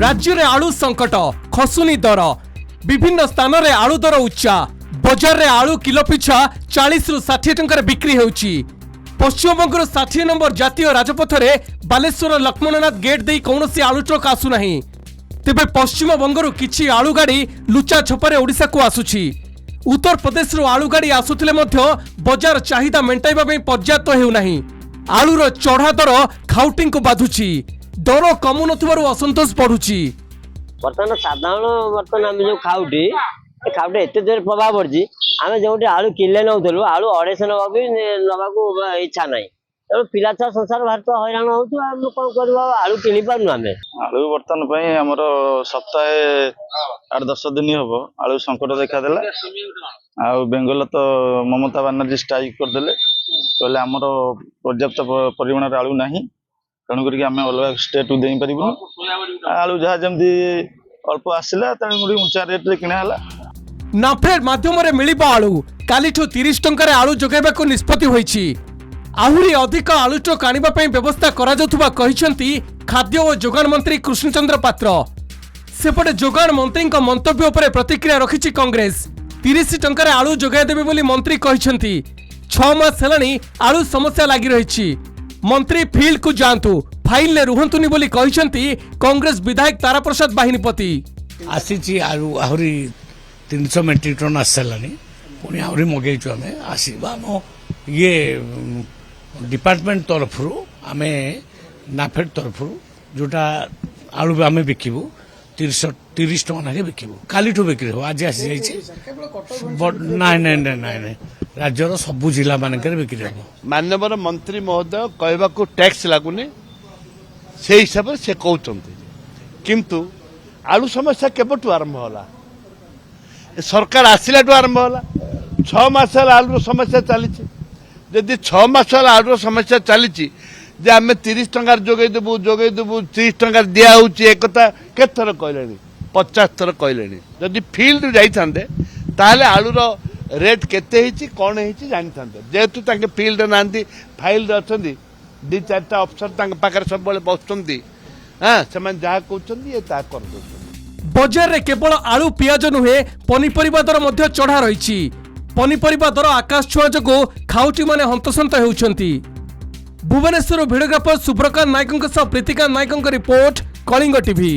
राज्य में आलू संकट खसुनी दर विभिन्न स्थान में आलू दर उच्चा बजार में आलू किलो पिछा 40 रु 60 टंकार बिक्री होउची। पश्चिमबंगर 60 नंबर जातीय राजपथ में बालेश्वर लक्ष्मणनाथ गेट दे कौन आलू ट्रक आसुना तेबे पश्चिमबंगर किछि आलू गाड़ी लुचा छपरे ओडिशा को आसुची। उत्तर प्रदेश आलू गाड़ी आसुथिले मध्य बजार चाहिदा मेंटाइबा में पर्याप्त हेउनाही। आलूर चढ़ा दर खाउटी को बाधुची, दर कमु नथिबारु असंतोष बढ़ुची। बर्तमान साधारण बर्तमान आम जो खाउटी खाउटी एत जोर प्रभाव पड़ी आम जो आलू किले नौलु आलू 250 नवा भी नवाको इच्छा ना तेणु पिला छुआ संसार भारत हैरान हो कौन कर आलू किणी पार्नु आम आलू बर्तमान आमर सप्ताहे 8-10 दिन हम आलू संकट देखादेला। आ बेंगल तो ममता बानर्जी स्ट्राइक करदे कहले आमर पर्याप्त परिमाण आलू ना तेणुक आम अलग स्टेट को दे पारू आलू जहाँ जमी अल्प आसला तेणुक ऊंचा रेट रे किना नाफेड माध्यम मिलिबा आलू कालीठू 30 टंकार आलू जोगाइबाको निष्पत्ति होईछि। आहुरी अधिक आलू ट्रक आनिबा पई व्यवस्था करा जाउथुबा कहिसेंती खाद्य और जोगान मंत्री कृष्णचंद्र पात्र। सेपटे जोगान मंत्री मंतव्य उपरे प्रतिक्रिया रखिछि कांग्रेस। 30 टंकार आलू जोगाइ देबे बोली मंत्री कहिसेंती। 6 मास हेलानी आलू समस्या लागि रहिछि। मंत्री फील्ड को जांतु फाइल ने रुहंतुनी बोली कहिसेंती कांग्रेस विधायक तारा प्रसाद बाहिनीपति। आसीछि आलू आहुरी 300 मेट्रिक टन आसलानी पुणी आहुरी मगेइछु आमे आसीबा नो ये डिपार्टमेंट तरफ आम नाफेड तरफ जोटा आलू आम बिकबू 30 टका ना बिकबू काली बिक्री हो आज आसी ना राज्यर सबू जिला मानक बिक्री हम। माननीय मंत्री महोदय कहवाक टैक्स लगुनि से हिसाब से कहते किंतु आलू समस्या केबठू आरंभ होला सरकार आसिला आरंभ होला 6 मास आलू समस्या चली जदि 6 मास आलू समस्या चली आम 30 टंकार जोगेदेबू 30 टंकार दिया एक केत थर कहले 50 थर कहले जदि फील्ड जाइए ताहले आलूर रेट केते कौन जानी था जेहेतु फील्ड ना फाइल अच्छा 2-4 अफसर पाखे सब बसुँच हाँ से जहाँ कहते कर बजार रे केवल आलू पियाज नुहे पनीपरिबा दर मध्य चढ़ा रही। पनीपरिबा दर आकाश छुआ जोगु खाउटी माने हंतसंत हेउछंती। भुवनेश्वर भिडियोग्राफर सुब्रकांत नायकों प्रीतिकांत नायकों रिपोर्ट कलिंग टीवी।